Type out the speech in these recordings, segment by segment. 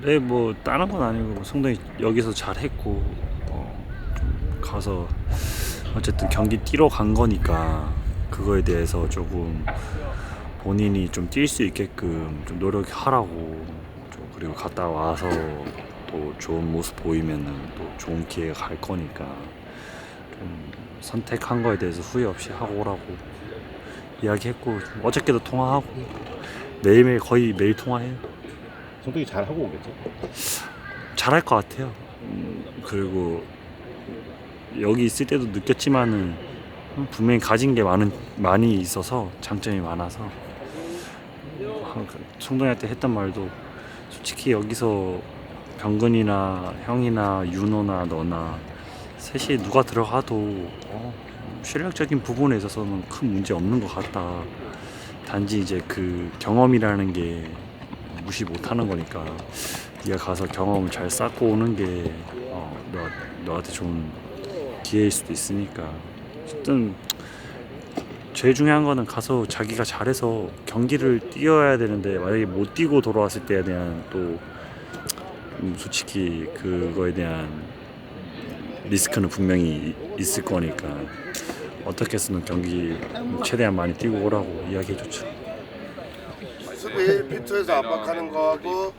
네, 뭐 다른 건 아니고 뭐 상당히 여기서 잘했고 좀 가서 어쨌든 경기 뛰러 간 거니까 그거에 대해서 조금 본인이 좀 뛸 수 있게끔 좀 노력하라고 좀 그리고 갔다 와서 또 좋은 모습 보이면은 또 좋은 기회가 갈 거니까 좀 선택한 거에 대해서 후회 없이 하고 오라고 이야기했고 어저께도 통화하고 매일매일 거의 매일 통화해요. 성격이 잘 하고 오겠죠? 잘할 것 같아요. 그리고 여기 있을 때도 느꼈지만은 분명히 가진 게 많이 있어서 장점이 많아서 성동이한테 했던 말도 솔직히 여기서 병근이나 형이나 윤호나 너나 셋이 누가 들어가도 실력적인 부분에 있어서는 큰 문제 없는 것 같다. 단지 이제 그 경험이라는 게 무시 못하는 거니까 네가 가서 경험을 잘 쌓고 오는 게 너한테 좋은 기회일 수도 있으니까 어쨌든 제일 중요한 거는 가서 자기가 잘해서 경기를 뛰어야 되는데 만약에 못 뛰고 돌아왔을 때에 대한 또 솔직히 그거에 대한 리스크는 분명히 있을 거니까 어떻게 해서는 경기 최대한 많이 뛰고 오라고 이야기해줬죠. 수비 피트에서 압박하는 거하고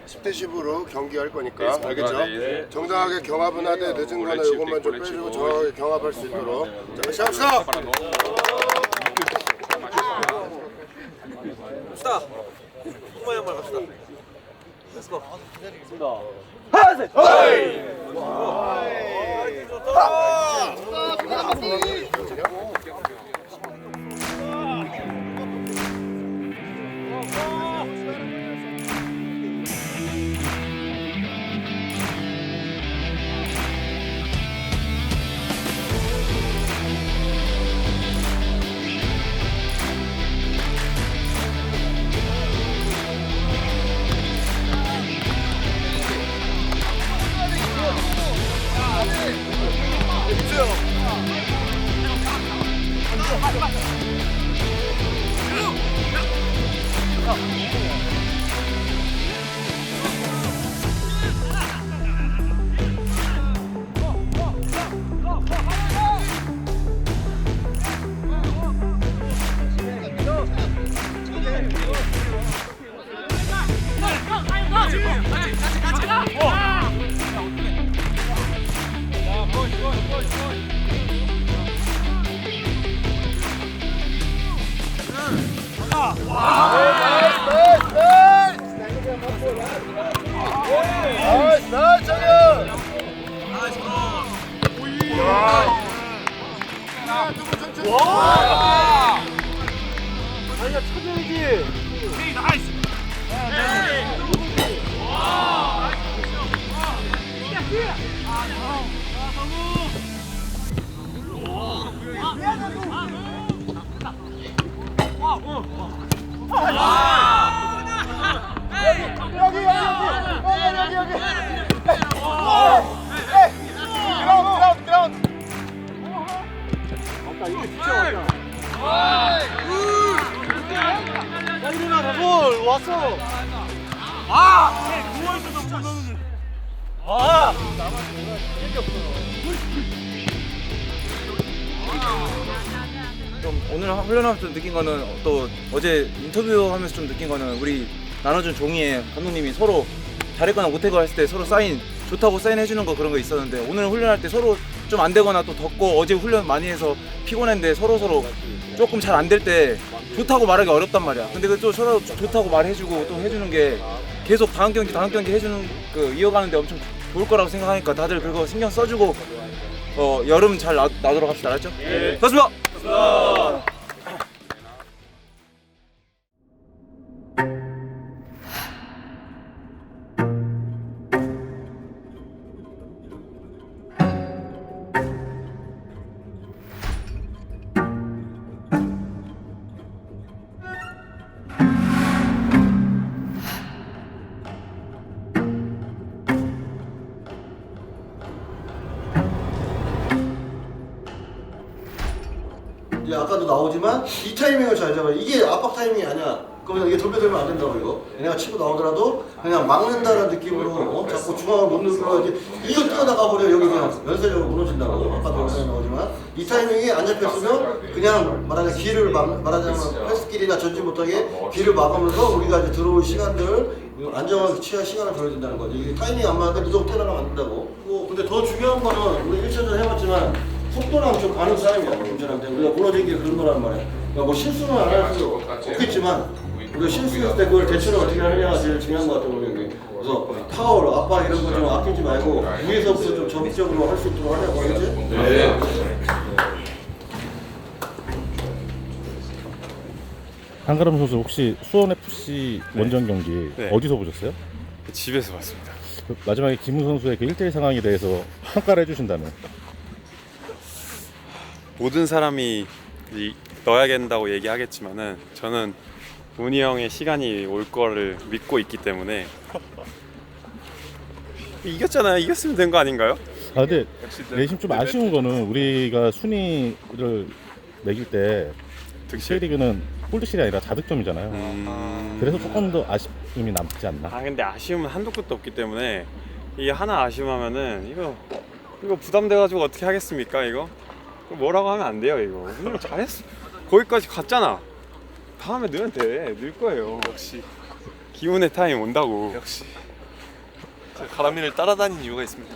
10대 10으로 경기할 거니까 알겠죠? 정당하게 경합은 하되 늦은 거나 이것만 좀 빼주고 정확하게 경합할 수 있도록 자 시작합시다! 갑시다. 꼬마 양말 갑시다. 렛츠고. 좀 오늘 훈련하면서 느낀 거는 또 어제 인터뷰하면서 좀 느낀 거는 우리 나눠준 종이에 감독님이 서로 잘했거나 못했거나 했을 때 서로 좋다고 사인해주는 거 그런 거 있었는데 오늘 훈련할 때 서로 좀 안 되거나 또 덥고 어제 훈련 많이 해서 피곤했는데 서로 조금 잘 안 될 때 좋다고 말하기 어렵단 말이야. 근데 그 또 서로 좋다고 말해주고 또 해주는 게 계속 다음 경기 해주는 이어가는데 엄청 좋을 거라고 생각하니까 다들 그거 신경 써주고 여름 잘 나도록 합시다. 알았죠? 네. 좋습니다. 이제 아까도 나오지만 이 타이밍을 잘 잡아. 이게 압박 타이밍이 아니야. 그러면 이게 돌려들면 안 된다고 이거. 얘네가 치고 나오더라도 그냥 막는다는 느낌으로 자꾸 중앙을 못 누르고 이거 뛰어나가 버려 여기 그냥 연쇄적으로 무너진다고. 아까도 영상에 나오지만 이 타이밍이 안 잡혔으면 그냥 말하자면 길을 말하자면 패스길이나 전진 못하게 길을 막으면서 우리가 이제 들어올 시간들 안정하게 취할 시간을 줘야 된다는 거지. 이게 타이밍이 안 맞는데 무조건 뛰어나가면 안 된다고. 근데 더 중요한 거는 우리 1차전 해봤지만 속도랑 좀 가는 싸움이야. 김준한테 우리가 무너진 게 그런 거란 말이야. 그러니까 뭐 실수는 안 할 수 없겠지만 우리가 실수했을 때 그걸 대처를 어떻게 하느냐가 제일 중요한 것 같아요. 우리. 그래서 파울, 압박 이런 거 좀 아끼지 말고 위에서부터 좀 적극적으로 할 수 있도록 하려고 그러지? 네. 한가람 선수 혹시 수원 FC 원정 경기 네. 어디서 보셨어요? 집에서 봤습니다. 그 마지막에 김우 선수의 그 1대1 상황에 대해서 평가를 해주신다면? 모든 사람이 넣어야 된다고 얘기하겠지만은 저는 문희 형의 시간이 올 거를 믿고 있기 때문에 이겼잖아요. 이겼으면 된 거 아닌가요? 아 근데 내심 좀 아쉬운 거는 우리가 순위를 매길 때 K리그는 골드실이 아니라 다득점이잖아요. 그래서 조금 더 아쉬움이 남지 않나? 아 근데 아쉬움은 한도 끝도 없기 때문에 이게 하나 아쉬움하면은 이거 부담돼가지고 어떻게 하겠습니까 이거? 뭐라고 하면 안 돼요 이거. 오늘 잘했어. 거기까지 갔잖아. 다음에 넣으면 돼. 늘 거예요. 역시 기운의 타임 온다고. 역시 가람이를 따라다닌 이유가 있습니다.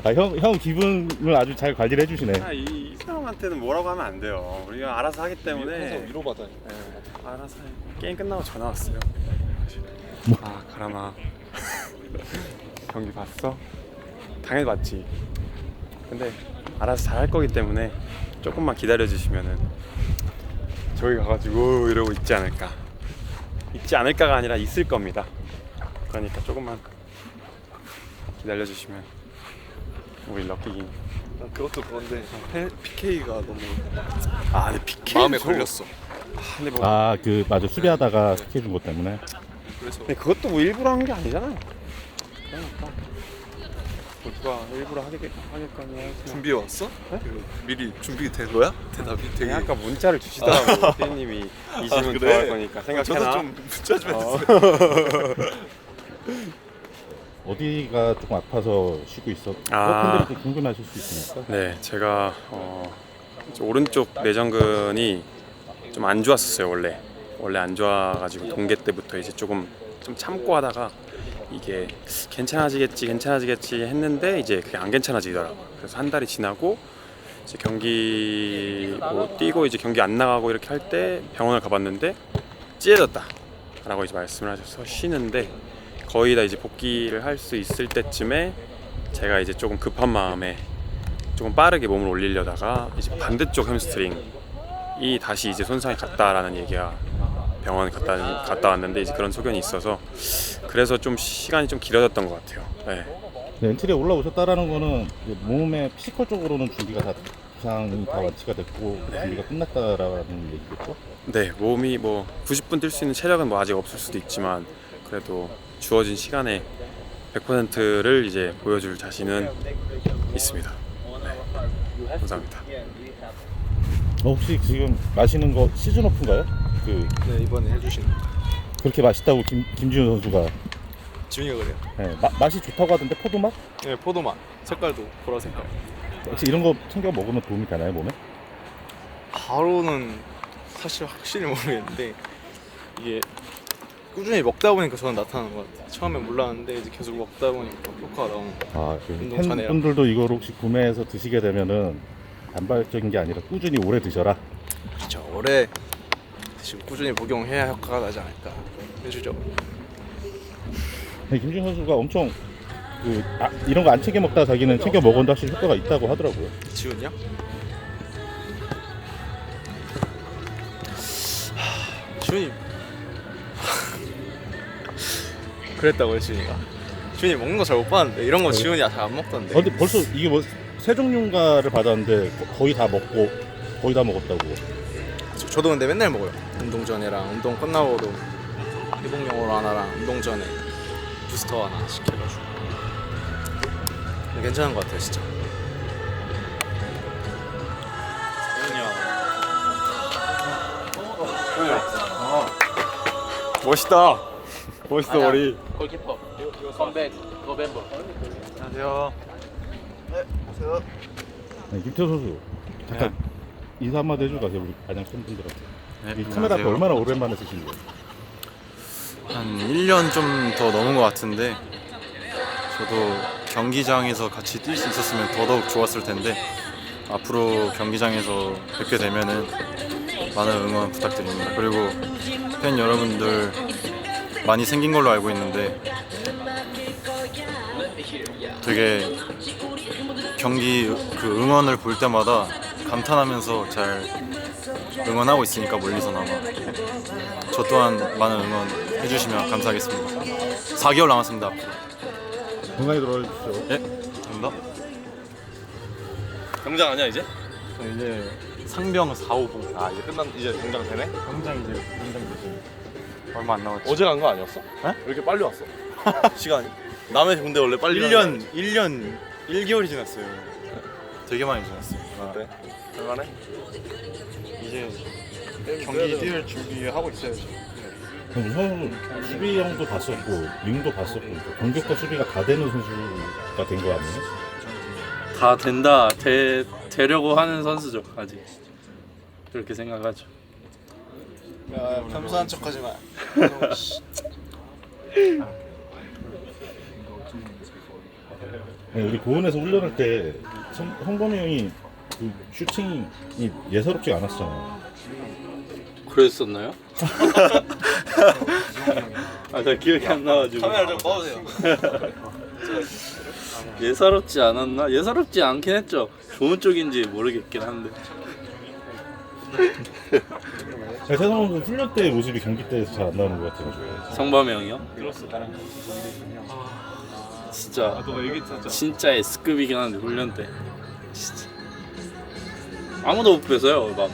아, 형 기분을 아주 잘 관리를 해주시네. 이 사람한테는 뭐라고 하면 안 돼요. 우리가 알아서 하기 때문에. 항상 위로받아요. 네, 알아서 해. 게임 끝나고 전화 왔어요. 아 가람아 경기 봤어? 당연히 봤지. 근데 알아서 잘 할 거기 때문에 조금만 기다려 주시면은 저기 가가지고 이러고 있지 않을까가 아니라 있을 겁니다. 그러니까 조금만 기다려 주시면 우리 럭키긴. 그것도 그런데 PK가 너무 근데 PK 마음에 걸렸어. 근데 뭐 아 그 맞아 수비하다가 스케준 것 때문에. 그래서 근데 그것도 뭐 일부러 한 게 아니잖아요. 그러니까 뭐 누가 일부러 하겠거니 하지만 준비해 왔어? 그 미리 준비된 거야? 대답이 되게. 아까 문자를 주시더라고요. 피디님이 이 질문 그래? 좋아할 거니까 생각해놔. 저도 좀 문자 좀 해주세요. 어디가 조금 아파서 쉬고 있어? 아. 팬들이 좀 궁금하실 수 있으니까. 네, 제가 오른쪽 내전근이 좀 안 좋았었어요. 원래 안 좋아가지고 동계 때부터 이제 조금 좀 참고 하다가 이게 괜찮아지겠지 했는데 이제 그게 안 괜찮아지더라고. 그래서 한 달이 지나고 이제 경기 뭐 뛰고 이제 경기 안 나가고 이렇게 할 때 병원을 가봤는데 찢어졌다라고 이제 말씀을 하셔서 쉬는데 거의 다 이제 복귀를 할 수 있을 때쯤에 제가 이제 조금 급한 마음에 조금 빠르게 몸을 올리려다가 이제 반대쪽 햄스트링이 다시 이제 손상이 갔다라는 얘기가 병원 갔다 왔는데 이제 그런 소견이 있어서 그래서 좀 시간이 좀 길어졌던 것 같아요. 네. 네, 엔트리에 올라오셨다라는 거는 이제 몸의 피지컬적으로는 준비가 다 부상이 다 완치가 됐고 준비가 끝났다라는 얘기겠죠? 네, 몸이 뭐 90분 뛸 수 있는 체력은 뭐 아직 없을 수도 있지만 그래도 주어진 시간에 100%를 이제 보여줄 자신은 있습니다. 네, 감사합니다. 혹시 지금 마시는 거 시즌 오프인가요? 네 이번에 해주신 그렇게 맛있다고 김지훈 선수가. 지훈이가 그래요. 네, 맛이 좋다고 하던데 포도맛? 네 포도맛 색깔도 보라 색깔. 혹시 이런 거 챙겨 먹으면 도움이 되나요 몸에? 바로는 사실 확실히 모르겠는데 이게 꾸준히 먹다 보니까 저는 나타나는 것 같아요. 처음에 몰랐는데 이제 계속 먹다 보니까 효과가 나오는 것 같아요. 아, 운동 전에랑. 팬분들도 이걸 혹시 구매해서 드시게 되면은 단발적인 게 아니라 꾸준히 오래 드셔라. 그렇죠. 오래 지금 꾸준히 복용해야 효과가 나지 않을까 해주죠. 네, 김준 선수가 엄청 이런 거 안 챙겨 먹다가 자기는 챙겨 먹었는데 확실히 효과가 있다고 하더라고요. 지훈이요? 지훈이 그랬다고요 지훈이가? 지훈이 먹는 거 잘 못 봤는데 이런 거 지훈이 잘 안 먹던데. 근데 벌써 이게 뭐 세 종류인가를 받았는데 거의 다 먹었다고. 저도 근데 맨날 먹어요. 운동 전이랑 운동 끝나고도 회복용으로 하나랑 운동 전에 부스터 하나 시켜가지고. 괜찮은 것 같아요 진짜. 멋있다. 멋있어 머리. 골키퍼 컴백 노벤버. 안녕하세요. 네, 김태호 선수 잠깐 인사 한마디 해주고 가세요 우리 안양 팬분들한테. 네, 이 카메라 앞에 얼마나 오랜만에 쓰신 거예요? 한 1년 좀 더 넘은 것 같은데 저도 경기장에서 같이 뛸 수 있었으면 더더욱 좋았을 텐데 앞으로 경기장에서 뵙게 되면은 많은 응원 부탁드립니다. 그리고 팬 여러분들 많이 생긴 걸로 알고 있는데 되게 경기 그 응원을 볼 때마다 감탄하면서 잘 응원하고 있으니까 멀리서나마 저 또한 많은 응원 해주시면 감사하겠습니다. 4개월 남았습니다. 앞으로. 건강히 돌아와주십시오. 예, 감사합니다. 경장 아니야 이제? 저 이제 상병 450. 아 이제 이제 경장 되네? 당장 이제 당장 얼마 안 남았지. 어제 간 거 아니었어? 왜 이렇게 빨리 왔어? 시간이? 남의 군대 원래 빨리 1년 1개월이 지났어요. 되게 많이 지났어요. 어때? 할만해? 이제 경기 뛸 준비하고 있어야죠. 그럼 형 수비형도 봤었고 윙도 봤었고 공격과 수비가 다 되는 선수가 된 거 아니에요? 다 되려고 하는 선수죠 아직. 그렇게 생각하죠. 야 겸손한 척하지 마. 우리 고원에서 훈련할 때 성범이 형이 그 슈팅이 예사롭지 않았잖아요. 그랬었나요? 아, 나 기억이 안 나가지고. 카메라 좀 꺼주세요. 예사롭지 않았나? 예사롭지 않긴 했죠. 좋은 쪽인지 모르겠긴 한데. 세상 선수 훈련 때 모습이 경기 때에서 잘 안 나오는 것 같아요. 성범이 형이요? 진짜 S급이긴 한데 훈련 때 진짜 아무도 못 뺏어요. 막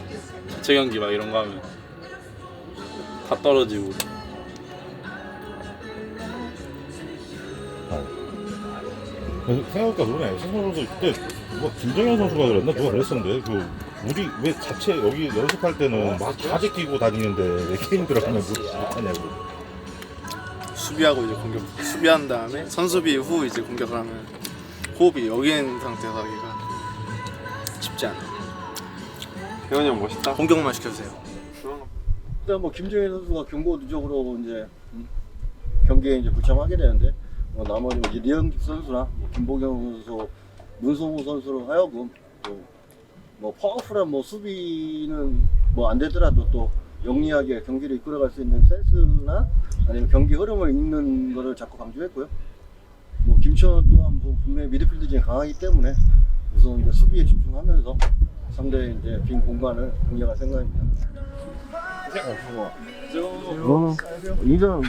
자체 경기 막 이런 거 하면 다 떨어지고. 생각보다 그러네. 세상 선수 그때 누가 김정현 선수가 그랬나 누가 그랬었는데 그 우리 왜 자체 여기 연습할 때는 막 바지 끼고 다니는데 왜 게임 들어가면 못하냐고. 수비하고 이제 공격. 수비한 다음에 선수비 후 이제 공격을 하면 호흡이 여기 있는 상태에서 하기가 쉽지 않아. 태현이 형 멋있다. 공격만 시켜주세요. 일단 뭐 김정일 선수가 경고 누적으로 이제 경기에 이제 불참하게 되는데 나머지 이제 리영기 선수나 뭐 김보경 선수, 문성우 선수로 하여금 뭐 파워풀한 뭐 수비는 뭐 안 되더라도 또 영리하게 경기를 이끌어갈 수 있는 센스나 아니면 경기 흐름을 읽는 거를 자꾸 강조했고요. 뭐 김치원 또한 뭐 분명히 미드필드 중에 강하기 때문에 우선 이제 수비에 집중하면서 상대의 이제 빈 공간을 공략할 생각입니다. 이전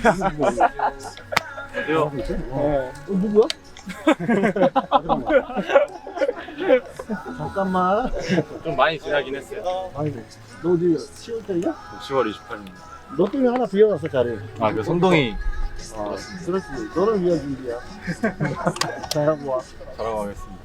누구야? 잠깐만. 좀 많이 지나긴 했어요. 아이고, 너 어디 10월달이야? 10월 28일입니다. 너 때문에 하나 비워놨어 자리. 아, 그 성동이 아, 그렇지. 너를 위한 준비야. 잘하고 와. 잘하고 가겠습니다.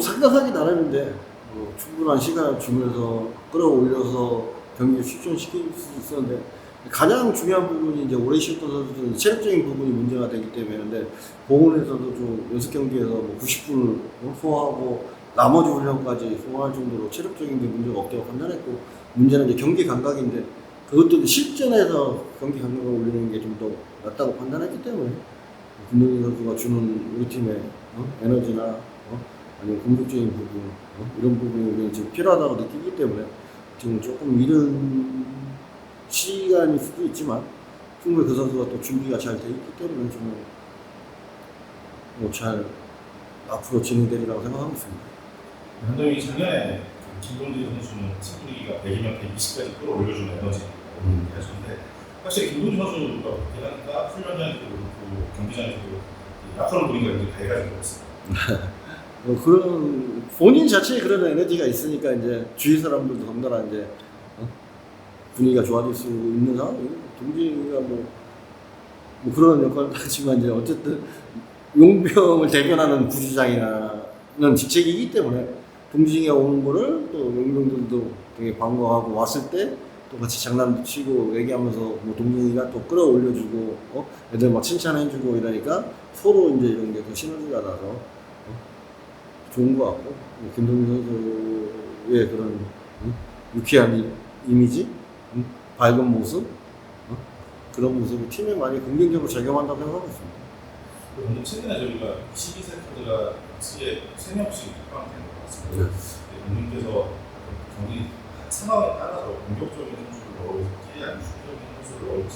생각하기 나름인데 뭐 충분한 시간을 주면서 끌어올려서 경기를 출전시킬 수 있었는데 가장 중요한 부분이 이제 오래 쉬었던 선수들은 체력적인 부분이 문제가 되기 때문에 근데 공원에서도 좀 연습 경기에서 뭐 90분을 소화하고 나머지 훈련까지 소화할 정도로 체력적인 게 문제가 없다고 판단했고 문제는 이제 경기 감각인데 그것도 실전에서 경기 감각을 올리는 게 좀 더 낫다고 판단했기 때문에 김동인 선수가 주는 우리 팀의 에너지나 아니면 공격적인 부분 이런 부분이 우리는 지금 필요하다고 느끼기 때문에 지금 조금 이른 시간일 수도 있지만 충분히 그 선수가 또 준비가 잘 돼 있기 때문에 좀 잘 앞으로 진행되리라고 생각하고 있습니다. 감독이 작년에 김동진 선수는 팀 분위기가 100이면 120까지 끌어올려주는 에너지 하셨는데 확실히 김동진 선수가 그러니까 훈련장에도 그렇고 경기장에도 약간 분위기가 굉장히 밝아진 것 같습니다. 그런 본인 자체에 그런 에너지가 있으니까 이제 주위 사람들도 덩달아 이제 분위기가 좋아질 수 있는 상황이에요. 동진이가 뭐 그런 역할도 하지만 이제 어쨌든 용병을 대변하는 부주장이라는 직책이기 때문에 동진이가 오는 거를 또 용병들도 되게 반가워하고 왔을 때 또 같이 장난도 치고 얘기하면서 뭐 동진이가 또 끌어올려주고 애들 막 칭찬해주고 이러니까 서로 이제 이런 게 더 시너지가 나서 좋은 것 같고 김동진 선수의 그런 유쾌한 이미지, 밝은 모습 그런 모습이 팀에 많이 긍정적으로 작용한다고 생각하고 있습니다. 그런데 최근에 저희가 12세 카드가 시에 3명씩 포함된 것 같습니다. 감독님께서 경기 상황에 따라서 공격적인 선수를 넣을지 아니면 수비적인 선수를 넣을지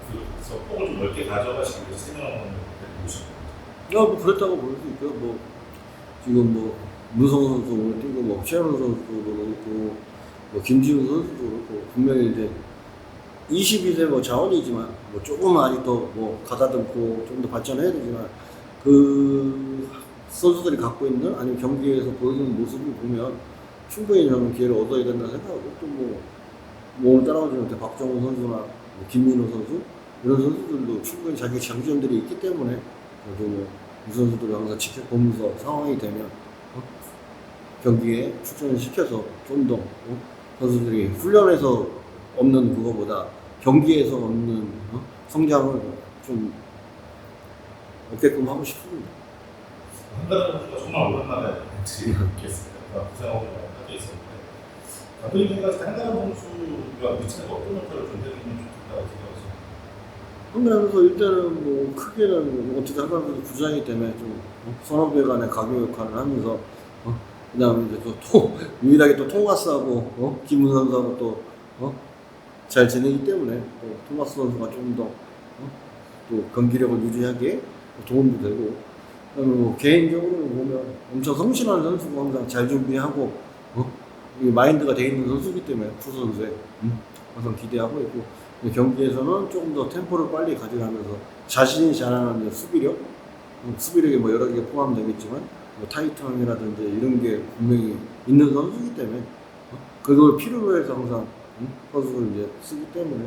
그래서 폭을 좀 넓게 가져가시기 위해서 3명을 모셨습니다. 뭐 그랬다고 볼 수 있고요. 뭐 지금 뭐 문성 선수 오늘 뛰고 뭐 최현우 선수도 그렇고 뭐 김지훈 선수도 그렇고 분명히 이제 22세 뭐 자원이지만 뭐 조금 아직도 뭐 가다듬고 좀 더 발전해야 되지만 그 선수들이 갖고 있는 아니면 경기에서 보여주는 모습을 보면 충분히 저는 기회를 얻어야 된다 생각하고 또 뭐 오늘 따라오지 박정훈 선수나 뭐 김민호 선수 이런 선수들도 충분히 자기 장점들이 있기 때문에 저도 뭐 이 선수들을 항상 지켜보면서 상황이 되면 경기에 출전을 시켜서 좀 더 선수들이 훈련에서 없는 그거보다 경기에서 얻는 성장을 좀 얻게끔 하고 싶습니다. 한가람 선수가 정말 오랜만에 뵙겠습니다. 부상하고 하게 있었는데 감독님 생각에 한가람 선수가 미치는 어떤 역할을 좀 해주면 좋겠다고 생각하세요? 그러면서 일단은 뭐 크게는 어떻게 한가람 선수 부상이기 때문에 좀 선후배 간의 가교 역할을 하면서 그 다음에 이제 또 유일하게 또 토마스하고 김문 선수하고 또 잘 지내기 때문에 또 토마스 선수가 좀 더 또 경기력을 유지하기에 도움도 되고 그다음에 뭐 개인적으로 보면 엄청 성실한 선수고 항상 잘 준비하고 마인드가 돼 있는 선수이기 때문에 푸 선수에 항상 기대하고 있고 경기에서는 조금 더 템포를 빨리 가져가면서 자신이 잘하는 이제 수비력이 뭐 여러 개가 포함되겠지만 뭐 타이트함이라든지 이런 게 분명히 있는 선수이기 때문에 그걸 필요로 해서 항상 선수를 이제 쓰기 때문에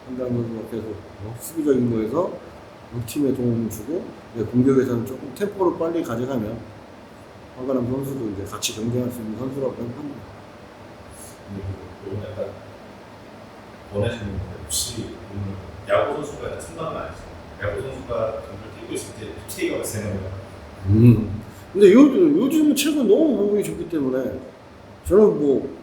한가람 선수가 계속 수비적인 거에서 팀에 도움을 주고 공격에서는 조금 템포를 빨리 가져가면 한가람 선수도 이제 같이 경쟁할 수 있는 선수라고 생각합니다. 이건 약간 원하시는 건데 혹시 야구 선수가 약간 생각은 아니죠? 야구 선수가 경기를 뛰고 있을 때 PK가 발생하면 근데 요즘 최근 너무 공격이 좋기 때문에 저는 뭐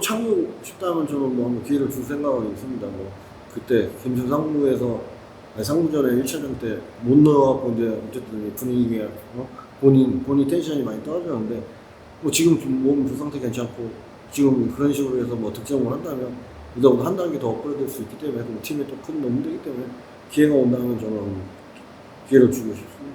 참고 싶다면 저는 뭐 한번 기회를 줄 생각은 있습니다. 뭐 그때 김천 상무에서 상무전에 1차전 때 못 넣어갖고 이제 어쨌든 분위기가 본인 텐션이 많이 떨어졌는데 뭐 지금 몸 상태 괜찮고 지금 그런 식으로 해서 뭐 득점을 한다면 이더보다 한 단계 더 업그레이드 될 수 있기 때문에 팀에 또 큰 도움이 되기 때문에 기회가 온다면 저는 기회를 주고 싶습니다.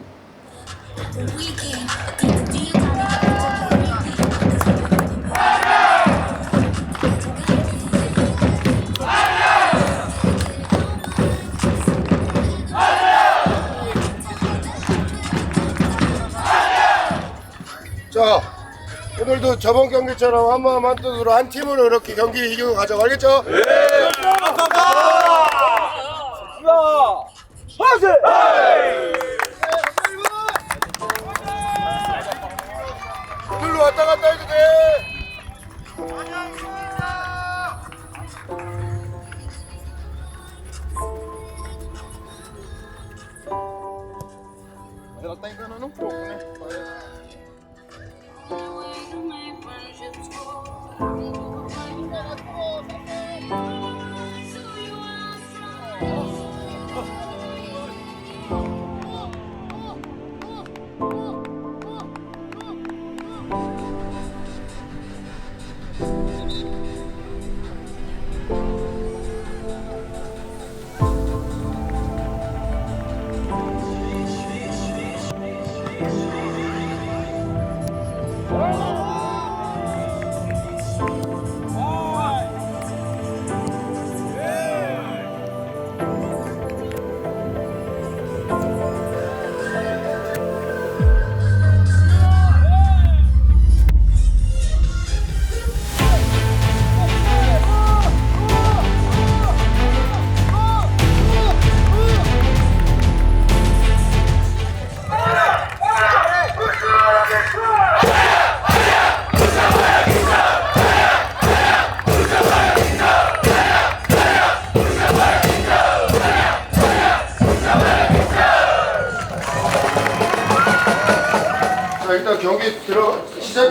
자, 오늘도 저번 경기처럼 한 마음 한 뜻으로 한 팀으로 이렇게 경기 이기고 가자고 알겠죠? 네! 오늘로 왔다 갔다 해도 돼!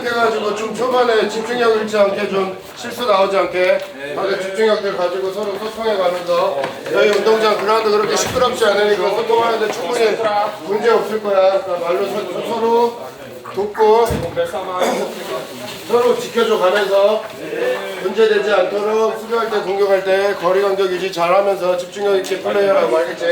생각해가지고 좀 초반에 집중력 잃지 않게 좀 실수 나오지 않게 다들 집중력들 가지고 서로 소통해가면서 여기 운동장 그라운드 그렇게 시끄럽지 않으니까 소통하는데 충분히 문제 없을 거야. 그러니까 말로 서로 돕고 서로 지켜줘 가면서 문제되지 않도록 수비할 때 공격할 때 거리 간격 유지 잘하면서 집중력 있게 플레이하라고 알겠지?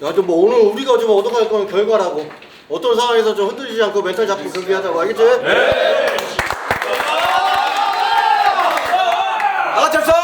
야, 좀 뭐 오늘 우리가 좀 얻어갈 건 결과라고. 어떤 상황에서 좀 흔들리지 않고 멘탈 잡고 경기하자고 알겠지? 네. 다 같이 합시다.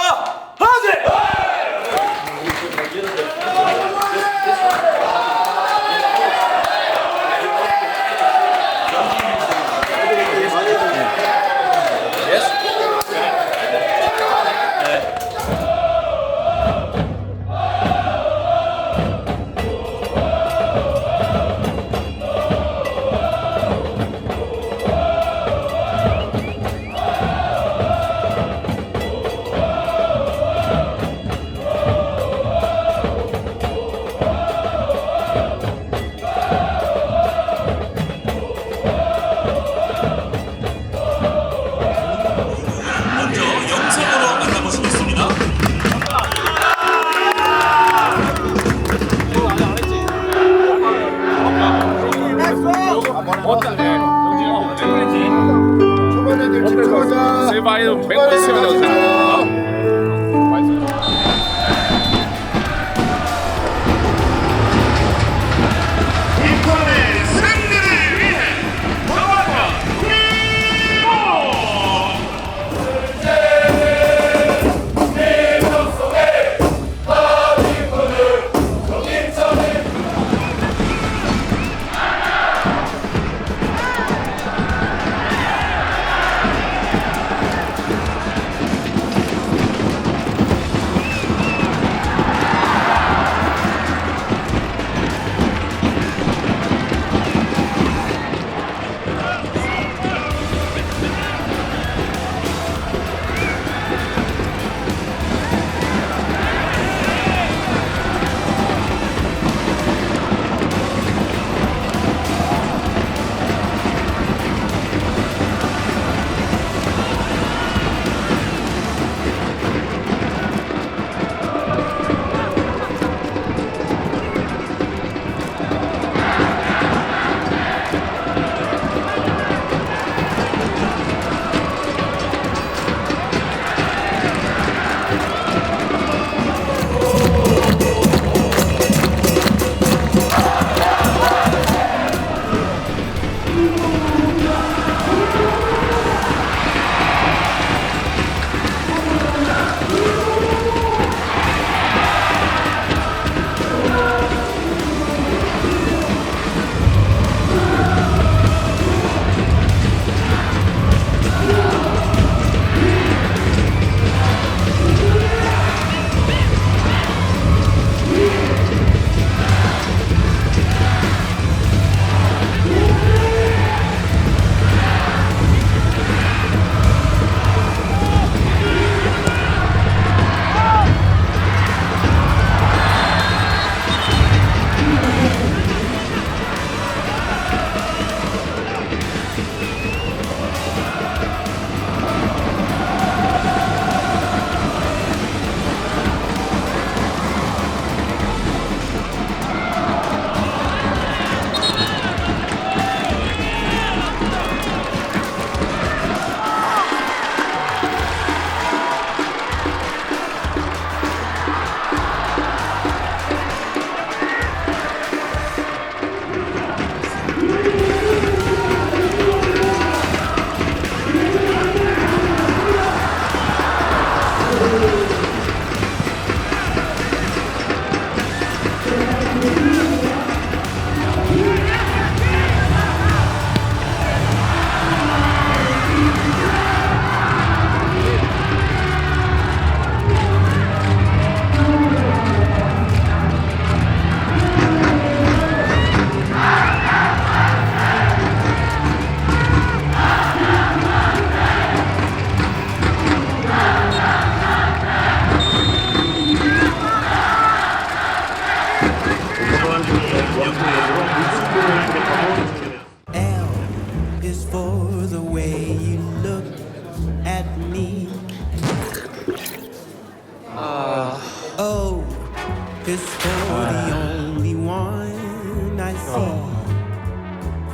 is for the only one I see.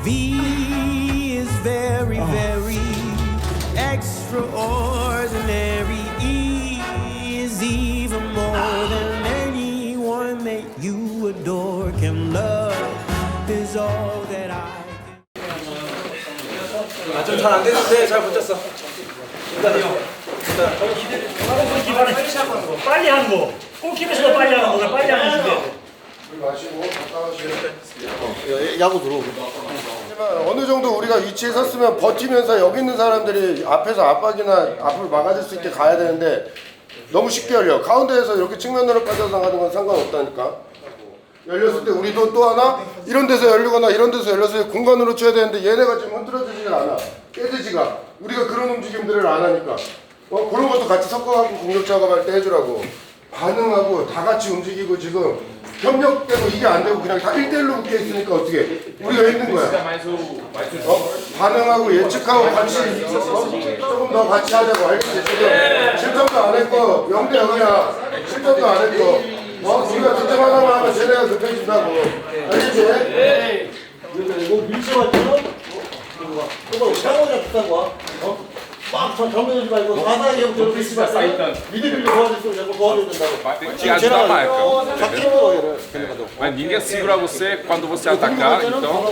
V is very, very extraordinary. E is even more than anyone that you adore can love. Is all that I can. 좀 잘 안 되는데 잘 버텼어. 일단요. 빨리 하는 거. 골키퍼에서 빨리 하는 거가 빨리 하는 건데. 마시고 갔다 오시면 야구 들어오고. 하지만 어느 정도 우리가 위치에 섰으면 버티면서 여기 있는 사람들이 앞에서 압박이나 앞을 막아줄 수 있게 가야 되는데 너무 쉽게 열려. 가운데에서 이렇게 측면으로 빠져서 가는 건 상관없다니까. 열렸을 때 우리도 또 하나 이런 데서 열리거나 이런 데서 열렸을 때 공간으로 쳐야 되는데 얘네가 지금 흐트러지지가 않아. 깨지지가. 우리가 그런 움직임들을 안 하니까. 그런 것도 같이 섞어갖고 공격 작업할 때 해주라고. 반응하고 다 같이 움직이고 지금 협력되고 이게 안 되고 그냥 다 1대1로 묶여 있으니까 어떻게 우리가 힘든 거야. 반응하고 예측하고 같이 조금 더 같이 하자고. 알겠지? 지금 실점도 안 했고 0대 0이야. 실점도 안 했고 우리가 득점 하나만 하면 쟤네가 급해진다고. 알겠지? 이거 밀쳐가지고 이거 샤워가 비싼 거야. 막 정면하지 말고 사사기 형처럼 미드필더 도와줬으면 자꾸 do와줘야 된다고. Te ajuda a marca. 잡기 힘들어 얘를. Mas ninguém segura você quando você atacar, então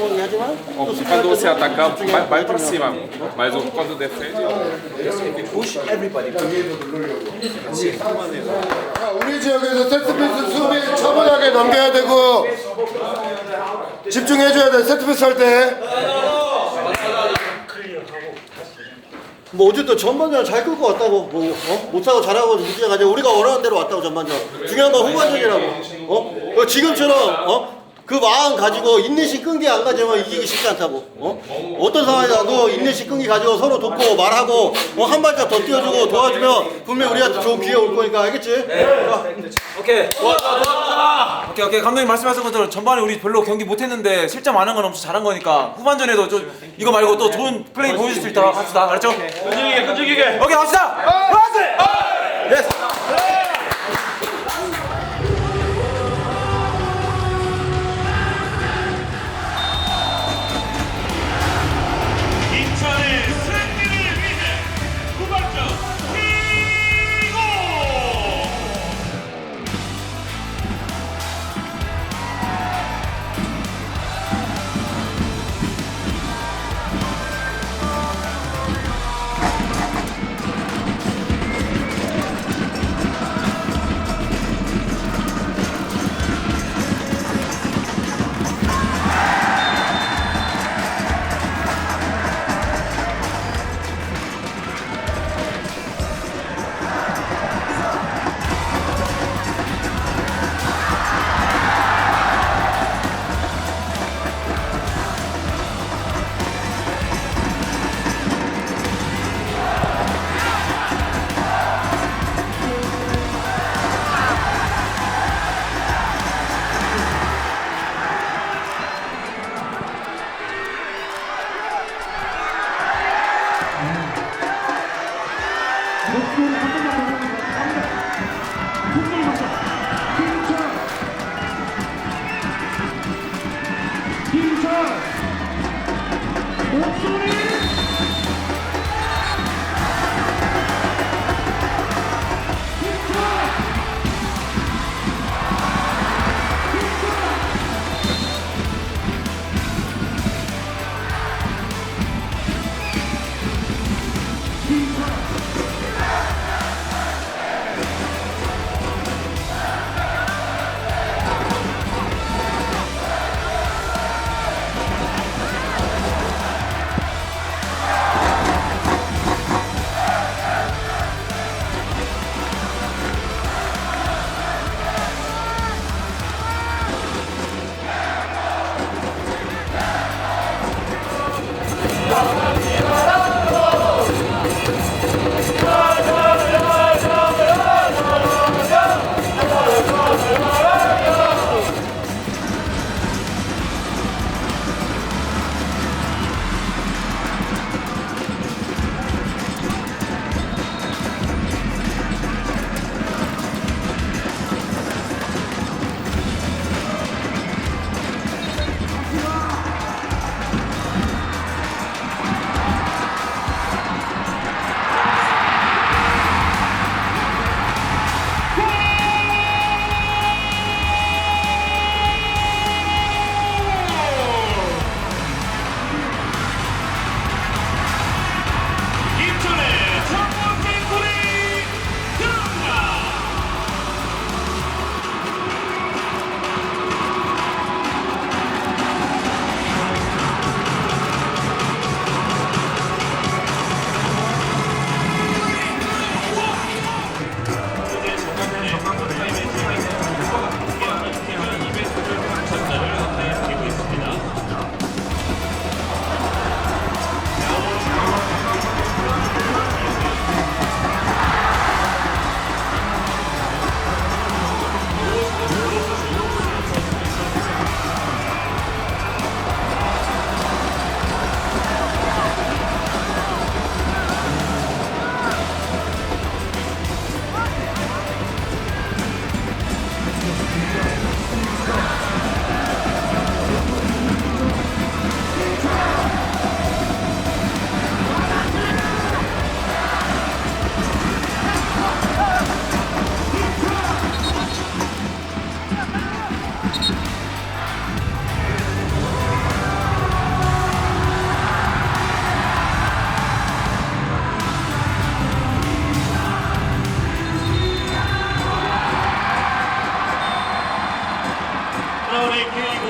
quando você atacar, vai para cima. Mas quando defende, 우리 지역에서 세트피스 수비 차분하게 넘겨야 되고 집중해줘야 돼. 세트피스 할 때. 뭐 어쨌든 전반전 잘 끌고 왔다고 못하고 잘하고 문제가 우리가 원하는 대로 왔다고. 전반전 중요한 건 후반전이라고. 지금처럼 그 마음 가지고 인내심 끈기 안 가지면 이기기 쉽지 않다고. 어떤 상황이라도 인내심 끈기 가지고 서로 돕고 말하고 한 발짝 더 뛰어주고 도와주면 분명히 우리한테 좋은 기회 올 거니까. 알겠지? 오케이. 오케이. 감독님 말씀하신 것처럼 전반에 우리 별로 경기 못했는데 실점 안 한 건 엄청 잘한 거니까 후반전에도 좀 이거 말고 또 좋은 플레이 보여줄 수 있도록 합시다. 알았죠? 끈질기게. 오케이, 갑시다. 예스. 인천의 승리를 위해 후반전 뛰고.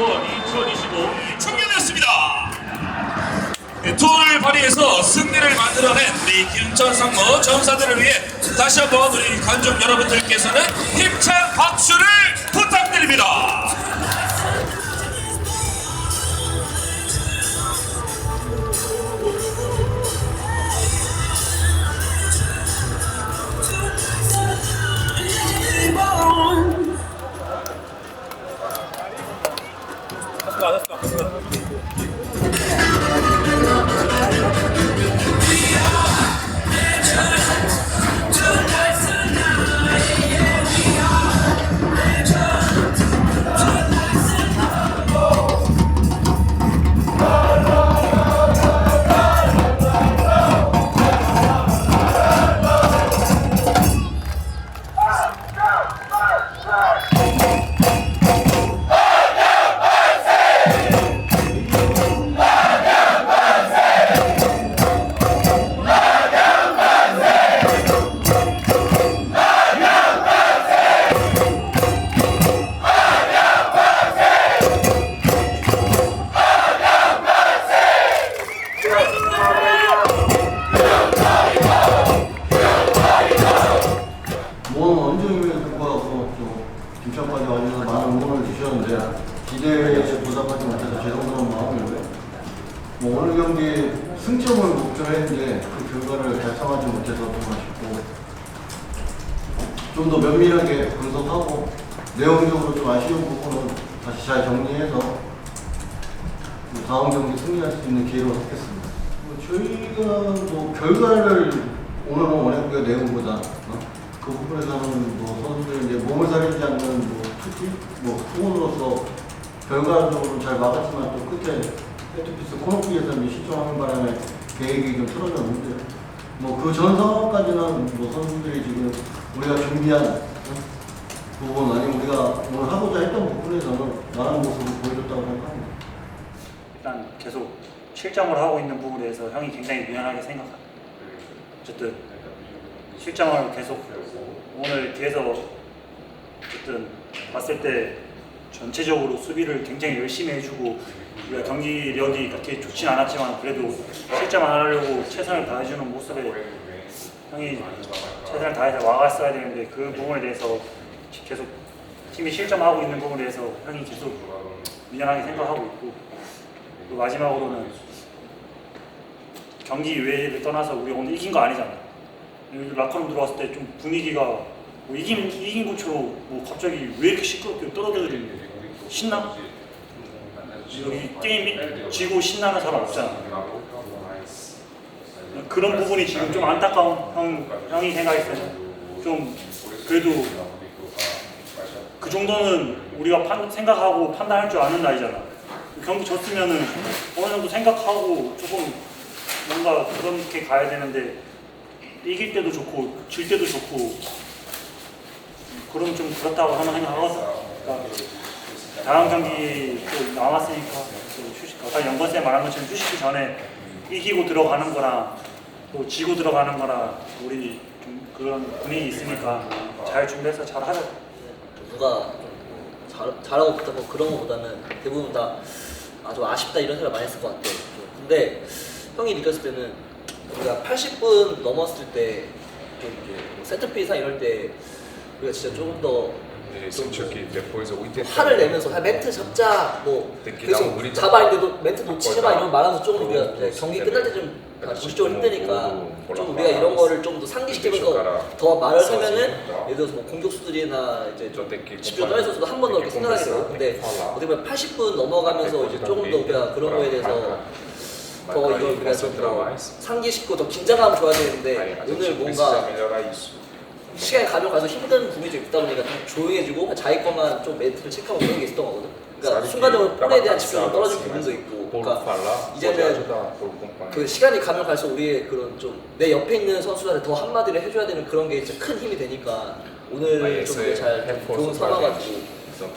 리그원 2025 청년이었습니다. 투혼을 발휘해서 승리를 만들어낸 우리 김천 상무 전사들을 위해 다시 한번 우리 관중 여러분들께서는 힘찬 박수를 부탁드립니다. 김천까지 와주셔서 많은 응원을 주셨는데 기대에 보답하지 못해서 죄송스러운 마음이고요. 뭐 오늘 경기 승점을 목표했는데 그 결과를 달성하지 못해서 좀 아쉽고 좀 더 면밀하게 분석하고 내용적으로 좀 아쉬운 부분은 다시 잘 정리해서 다음 경기 승리할 수 있는 기회로 삼겠습니다. 저희가 뭐 결과를 오늘은 원했고요. 내용보다 그 부분에서는 뭐 선수들이 이제 몸을 사리지 않는 뭐 투기, 뭐 투혼으로서 결과적으로 잘 막았지만 또 끝에 세트피스 코너킥에서 실점하는 바람에 계획이 좀 틀어졌는데 뭐 그 전 상황까지는 뭐 선수들이 지금 우리가 준비한 부분 아니면 우리가 오늘 하고자 했던 부분에서는 나은 모습을 보여줬다고 생각합니다. 일단 계속 실점을 하고 있는 부분에 대해서 형이 굉장히 미안하게 생각합니다. 어쨌든 실점을 계속 오늘 뒤에서 어쨌든 봤을 때 전체적으로 수비를 굉장히 열심히 해주고 우리가 경기력이 그렇게 좋진 않았지만 그래도 실점 안 하려고 최선을 다해주는 모습에 형이 최선을 다해서 와갔어야 되는데 그 부분에 대해서 계속 팀이 실점하고 있는 부분에 대해서 형이 계속 미안하게 생각하고 있고 또 마지막으로는 경기 외를 떠나서 우리 오늘 이긴 거 아니잖아. 라커룸 들어왔을 때 좀 분위기가 뭐 이긴 것처럼 뭐 갑자기 왜 이렇게 시끄럽게 떨어뜨리는 신나? 여기 게임이 지고 신나는 사람 없잖아. 그런 부분이 지금 좀 안타까운 형이 생각했을 때는 좀 그래도 그 정도는 우리가 생각하고 판단할 줄 아는 나이잖아. 경기 졌으면은 어느 정도 생각하고 조금 뭔가 그렇게 가야 되는데 이길 때도 좋고 질 때도 좋고 그럼 좀 그렇다고 하는 생각하거든. 그러니까 다음 경기 또 남았으니까 또 휴식. 아까 연건쌤 말한 것처럼 휴식기 전에 이기고 들어가는 거랑 또 지고 들어가는 거랑 우리 좀 그런 분위기 있으니까 잘 준비해서 잘 하자. 누가 잘하고 못하고 그런 거보다는 대부분 다 아주 아쉽다 이런 생각 많이 했을 것 같아요. 근데 형이 느꼈을 때는 우리가 80분 넘었을 때 좀 이제 뭐 세트피스나 이럴 때 우리가 진짜 조금 더 화를 내면서 멘트 잡자 뭐 계속 잡아 있는데도 멘트 놓치지 마 이런 말하면서 조금 우리가 경기 끝날 때 좀 무식적으로 힘드니까 좀 우리가 이런 거를 좀 더 상기시키면서 더 말을 하면은 예를 들어서 뭐 공격수들이나 이제 좀 집중 떠날 선수도 한 번 더 이렇게 생각하게 돼요. 근데 어떻게 보면 80분 넘어가면서 이제 조금 더 우리가 그런 거에 대해서 더 이걸 우리가 좀 더 상기시키고 더 긴장감을 줘야 되는데 오늘 뭔가 시간이 가면 가서 힘든 부분이 좀 있다 보니까 좀 조용해지고 자기 것만 좀 멘트를 체크하고 그런 게 있었던 거거든. 그러니까 순간적으로 볼에 대한 집중이 떨어진 부분도 있고 그러니까 이제는 그 시간이 가면 갈수록 우리의 그런 좀 내 옆에 있는 선수한테 더 한마디를 해줘야 되는 그런 게 진짜 큰 힘이 되니까 오늘 좀 잘 교훈 삼아가지고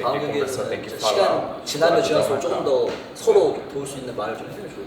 다음 경기에서는 시간 지나면 지날수록 조금 더 서로 도울 수 있는 말을 좀 해주면 좋을 것 같아요.